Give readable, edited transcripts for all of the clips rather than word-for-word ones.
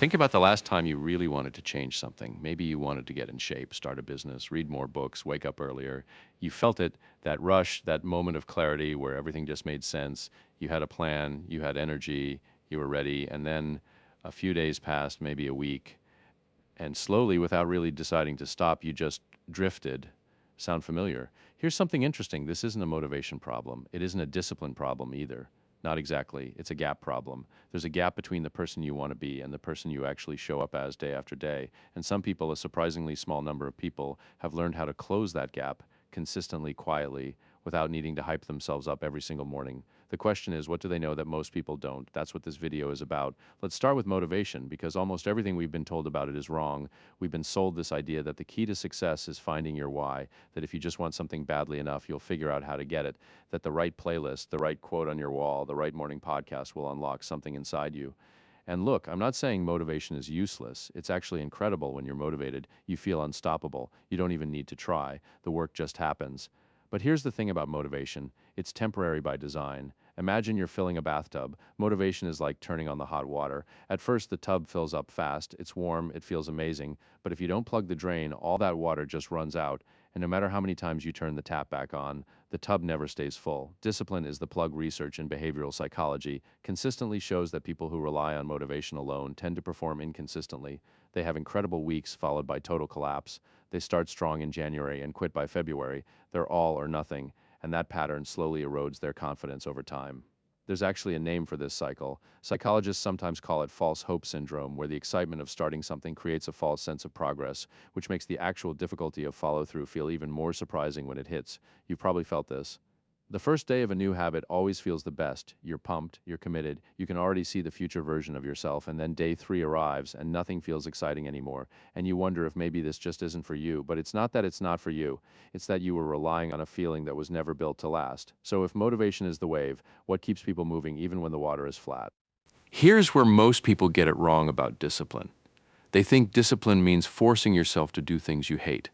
Think about the last time you really wanted to change something. Maybe you wanted to get in shape, start a business, read more books, wake up earlier. You felt it, that rush, that moment of clarity where everything just made sense. You had a plan, you had energy, you were ready, and then a few days passed, maybe a week, and slowly, without really deciding to stop, you just drifted. Sound familiar? Here's something interesting. This isn't a motivation problem. It isn't a discipline problem either. Not exactly. It's a gap problem. There's a gap between the person you want to be and the person you actually show up as day after day. And some people, a surprisingly small number of people, have learned how to close that gap consistently, quietly, without needing to hype themselves up every single morning. The question is, what do they know that most people don't? That's what this video is about. Let's start with motivation, because almost everything we've been told about it is wrong. We've been sold this idea that the key to success is finding your why, that if you just want something badly enough, you'll figure out how to get it, that the right playlist, the right quote on your wall, the right morning podcast will unlock something inside you. And look, I'm not saying motivation is useless. It's actually incredible when you're motivated. You feel unstoppable. You don't even need to try. The work just happens. But here's the thing about motivation. It's temporary by design. Imagine you're filling a bathtub. Motivation is like turning on the hot water. At first, the tub fills up fast. It's warm. It feels amazing. But if you don't plug the drain, all that water just runs out. And no matter how many times you turn the tap back on, the tub never stays full. Discipline is the plug. Research in behavioral psychology consistently shows that people who rely on motivation alone tend to perform inconsistently. They have incredible weeks followed by total collapse. They start strong in January and quit by February. They're all or nothing, and that pattern slowly erodes their confidence over time. There's actually a name for this cycle. Psychologists sometimes call it false hope syndrome, where the excitement of starting something creates a false sense of progress, which makes the actual difficulty of follow through feel even more surprising when it hits. You've probably felt this. The first day of a new habit always feels the best. You're pumped, you're committed, you can already see the future version of yourself, and then day 3 arrives and nothing feels exciting anymore. And you wonder if maybe this just isn't for you, but it's not that it's not for you. It's that you were relying on a feeling that was never built to last. So if motivation is the wave, what keeps people moving even when the water is flat? Here's where most people get it wrong about discipline. They think discipline means forcing yourself to do things you hate.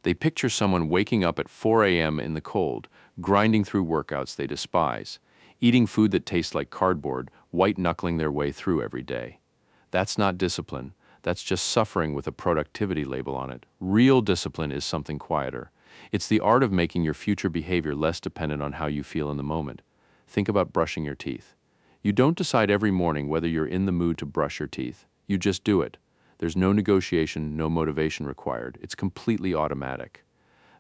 They picture someone waking up at 4 a.m. in the cold, grinding through workouts they despise, eating food that tastes like cardboard, white-knuckling their way through every day. That's not discipline. That's just suffering with a productivity label on it. Real discipline is something quieter. It's the art of making your future behavior less dependent on how you feel in the moment. Think about brushing your teeth. You don't decide every morning whether you're in the mood to brush your teeth. You just do it. There's no negotiation, no motivation required. It's completely automatic.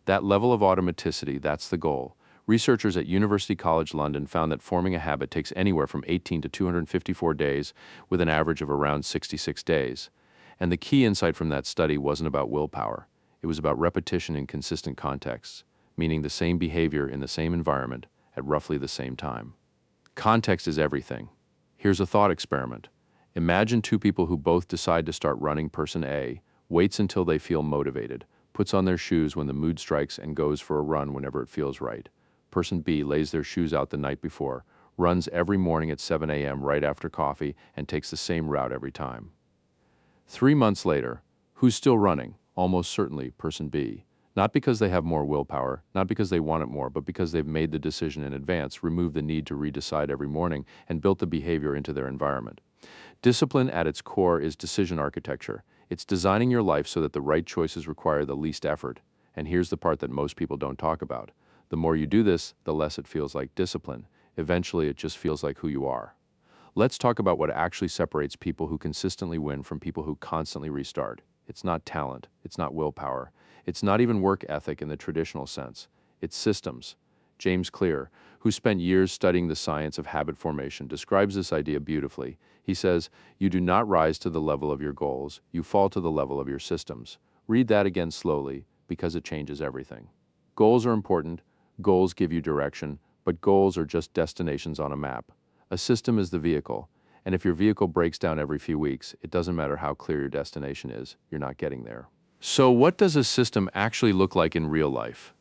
That level of automaticity, that's the goal. Researchers at University College London found that forming a habit takes anywhere from 18 to 254 days, with an average of around 66 days. And the key insight from that study wasn't about willpower. It was about repetition in consistent contexts, meaning the same behavior in the same environment at roughly the same time. Context is everything. Here's a thought experiment. Imagine two people who both decide to start running. Person A waits until they feel motivated, puts on their shoes when the mood strikes, and goes for a run whenever it feels right. Person B lays their shoes out the night before, runs every morning at 7 a.m. right after coffee, and takes the same route every time. 3 months later, who's still running? Almost certainly person B. Not because they have more willpower, not because they want it more, but because they've made the decision in advance, removed the need to redecide every morning, and built the behavior into their environment. Discipline at its core is decision architecture. It's designing your life so that the right choices require the least effort. And here's the part that most people don't talk about. The more you do this, the less it feels like discipline. Eventually, it just feels like who you are. Let's talk about what actually separates people who consistently win from people who constantly restart. It's not talent. It's not willpower. It's not even work ethic in the traditional sense. It's systems. James Clear, who spent years studying the science of habit formation, describes this idea beautifully. He says, "You do not rise to the level of your goals, you fall to the level of your systems." Read that again slowly, because it changes everything. Goals are important, goals give you direction, but goals are just destinations on a map. A system is the vehicle, and if your vehicle breaks down every few weeks, it doesn't matter how clear your destination is, you're not getting there. So what does a system actually look like in real life?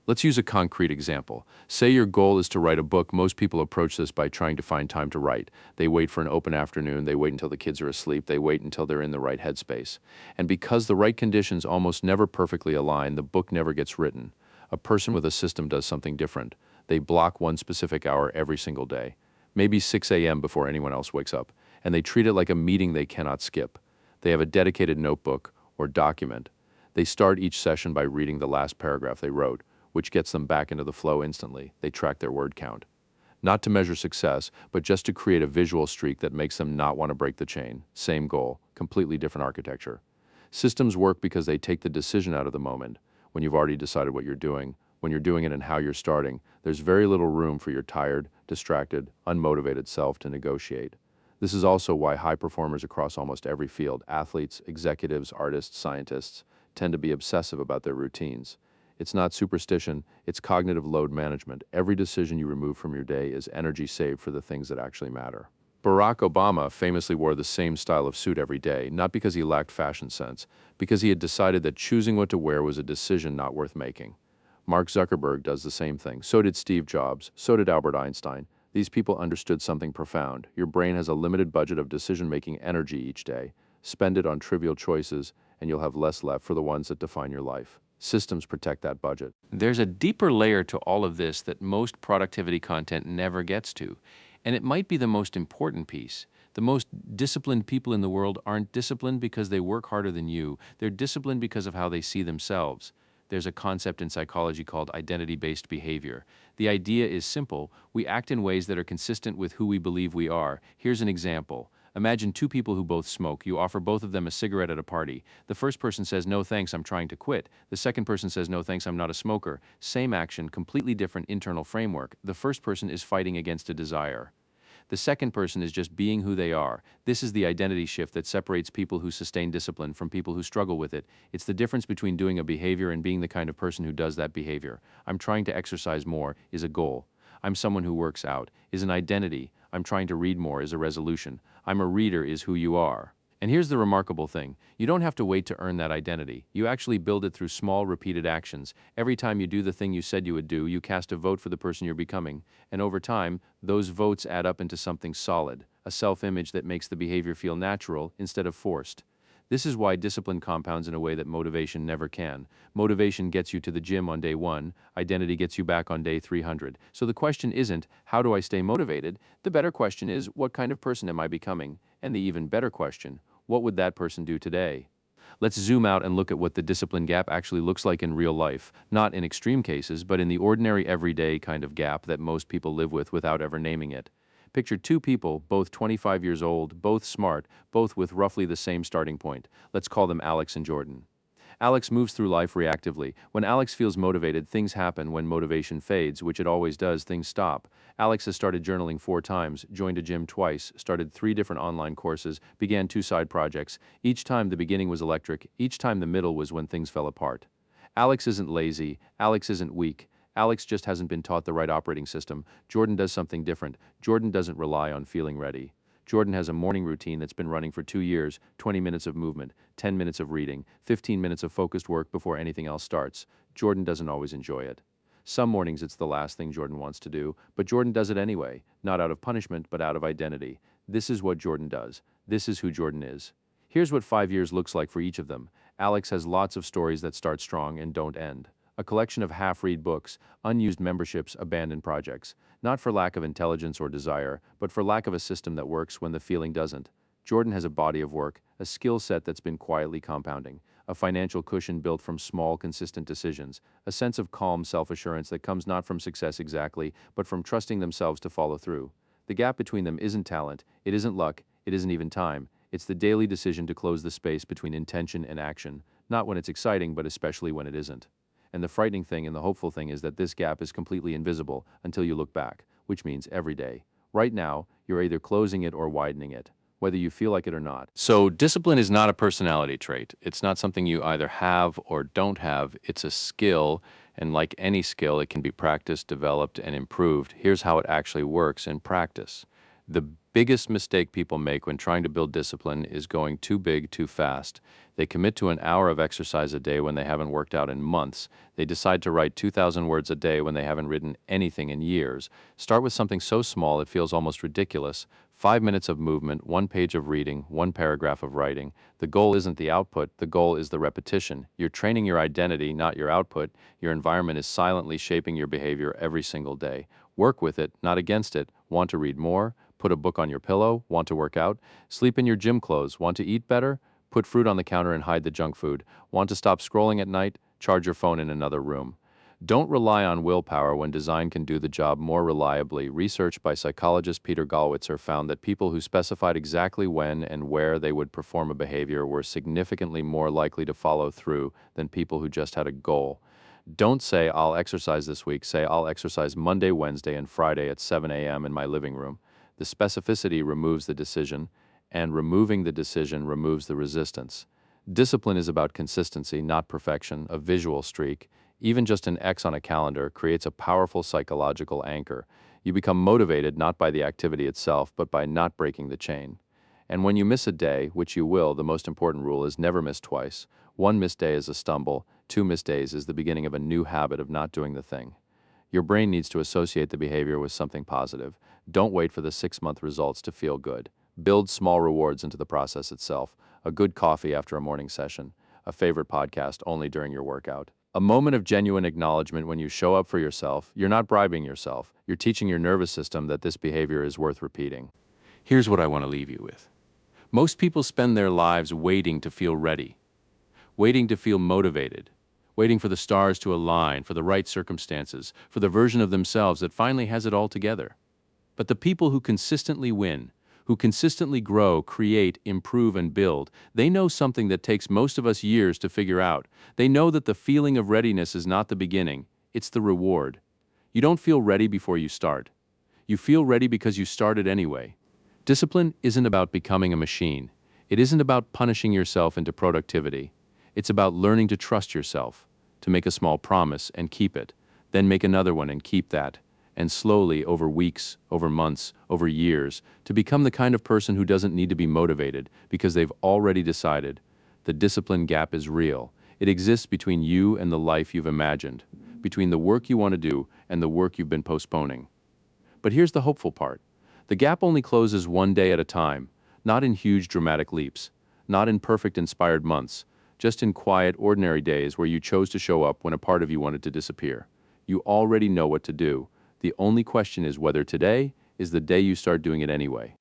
Let's use a concrete example. Say your goal is to write a book. Most people approach this by trying to find time to write. They wait for an open afternoon, they wait until the kids are asleep, they wait until they're in the right headspace. And because the right conditions almost never perfectly align, the book never gets written. A person with a system does something different. They block one specific hour every single day, maybe 6 a.m. before anyone else wakes up. and they treat it like a meeting they cannot skip. They have a dedicated notebook or document. They start each session by reading the last paragraph they wrote, which gets them back into the flow instantly. They track their word count. Not to measure success, but just to create a visual streak that makes them not want to break the chain. Same goal, completely different architecture. Systems work because they take the decision out of the moment. When you've already decided what you're doing, when you're doing it and how you're starting, there's very little room for your tired, distracted, unmotivated self to negotiate. This is also why high performers across almost every field, athletes, executives, artists, scientists, tend to be obsessive about their routines. It's not superstition, it's cognitive load management. Every decision you remove from your day is energy saved for the things that actually matter. Barack Obama famously wore the same style of suit every day, not because he lacked fashion sense, because he had decided that choosing what to wear was a decision not worth making. Mark Zuckerberg does the same thing. So did Steve Jobs. So did Albert Einstein. These people understood something profound. Your brain has a limited budget of decision-making energy each day. Spend it on trivial choices, and you'll have less left for the ones that define your life. Systems protect that budget. There's a deeper layer to all of this that most productivity content never gets to, and it might be the most important piece. The most disciplined people in the world aren't disciplined because they work harder than you. They're disciplined because of how they see themselves. There's a concept in psychology called identity-based behavior. The idea is simple. We act in ways that are consistent with who we believe we are. Here's an example. Imagine two people who both smoke. You offer both of them a cigarette at a party. The first person says, "No thanks, I'm trying to quit." The second person says, "No thanks, I'm not a smoker." Same action, completely different internal framework. The first person is fighting against a desire. The second person is just being who they are. This is the identity shift that separates people who sustain discipline from people who struggle with it. It's the difference between doing a behavior and being the kind of person who does that behavior. I'm trying to exercise more is a goal. I'm someone who works out is an identity. I'm trying to read more is a resolution. I'm a reader is who you are. And here's the remarkable thing. You don't have to wait to earn that identity. You actually build it through small, repeated actions. Every time you do the thing you said you would do, you cast a vote for the person you're becoming. And over time, those votes add up into something solid, a self-image that makes the behavior feel natural instead of forced. This is why discipline compounds in a way that motivation never can. Motivation gets you to the gym on day 1, identity gets you back on day 300. So the question isn't, how do I stay motivated? The better question is, what kind of person am I becoming? And the even better question, what would that person do today? Let's zoom out and look at what the discipline gap actually looks like in real life, not in extreme cases, but in the ordinary everyday kind of gap that most people live with without ever naming it. Picture two people, both 25 years old, both smart, both with roughly the same starting point. Let's call them Alex and Jordan. Alex moves through life reactively. When Alex feels motivated, things happen. When motivation fades, which it always does, things stop. Alex has started journaling 4 times, joined a gym twice, started 3 different online courses, began 2 side projects. Each time the beginning was electric, each time the middle was when things fell apart. Alex isn't lazy, Alex isn't weak. Alex just hasn't been taught the right operating system. Jordan does something different. Jordan doesn't rely on feeling ready. Jordan has a morning routine that's been running for 2 years, 20 minutes of movement, 10 minutes of reading, 15 minutes of focused work before anything else starts. Jordan doesn't always enjoy it. Some mornings it's the last thing Jordan wants to do, but Jordan does it anyway, not out of punishment, but out of identity. This is what Jordan does. This is who Jordan is. Here's what 5 years looks like for each of them. Alex has lots of stories that start strong and don't end. A collection of half-read books, unused memberships, abandoned projects. Not for lack of intelligence or desire, but for lack of a system that works when the feeling doesn't. Jordan has a body of work, a skill set that's been quietly compounding, a financial cushion built from small, consistent decisions, a sense of calm self-assurance that comes not from success exactly, but from trusting themselves to follow through. The gap between them isn't talent, it isn't luck, it isn't even time. It's the daily decision to close the space between intention and action, not when it's exciting, but especially when it isn't. And the frightening thing and the hopeful thing is that this gap is completely invisible until you look back, which means every day. Right now, you're either closing it or widening it, whether you feel like it or not. So discipline is not a personality trait. It's not something you either have or don't have. It's a skill, and like any skill, it can be practiced, developed, and improved. Here's how it actually works in practice. The biggest mistake people make when trying to build discipline is going too big too fast. They commit to an hour of exercise a day when they haven't worked out in months. They decide to write 2,000 words a day when they haven't written anything in years. Start with something so small it feels almost ridiculous. 5 minutes of movement, 1 page of reading, 1 paragraph of writing. The goal isn't the output, the goal is the repetition. You're training your identity, not your output. Your environment is silently shaping your behavior every single day. Work with it, not against it. Want to read more? Put a book on your pillow? Want to work out? Sleep in your gym clothes? Want to eat better? Put fruit on the counter and hide the junk food. Want to stop scrolling at night? Charge your phone in another room. Don't rely on willpower when design can do the job more reliably. Research by psychologist Peter Gollwitzer found that people who specified exactly when and where they would perform a behavior were significantly more likely to follow through than people who just had a goal. Don't say, I'll exercise this week. Say, I'll exercise Monday, Wednesday, and Friday at 7 a.m. in my living room. The specificity removes the decision, and removing the decision removes the resistance. Discipline is about consistency, not perfection, a visual streak. Even just an X on a calendar creates a powerful psychological anchor. You become motivated not by the activity itself, but by not breaking the chain. And when you miss a day, which you will, the most important rule is never miss twice. One missed day is a stumble, 2 missed days is the beginning of a new habit of not doing the thing. Your brain needs to associate the behavior with something positive. Don't wait for the 6-month results to feel good. Build small rewards into the process itself. A good coffee after a morning session. A favorite podcast only during your workout. A moment of genuine acknowledgement when you show up for yourself. You're not bribing yourself. You're teaching your nervous system that this behavior is worth repeating. Here's what I want to leave you with. Most people spend their lives waiting to feel ready, waiting to feel motivated, waiting for the stars to align, for the right circumstances, for the version of themselves that finally has it all together. But the people who consistently win, who consistently grow, create, improve, and build, they know something that takes most of us years to figure out. They know that the feeling of readiness is not the beginning, it's the reward. You don't feel ready before you start. You feel ready because you started anyway. Discipline isn't about becoming a machine. It isn't about punishing yourself into productivity. It's about learning to trust yourself, to make a small promise and keep it, then make another one and keep that, and slowly, over weeks, over months, over years, to become the kind of person who doesn't need to be motivated because they've already decided. The discipline gap is real. It exists between you and the life you've imagined, between the work you want to do and the work you've been postponing. But here's the hopeful part. The gap only closes one day at a time, not in huge dramatic leaps, not in perfect inspired months, just in quiet, ordinary days where you chose to show up when a part of you wanted to disappear. You already know what to do. The only question is whether today is the day you start doing it anyway.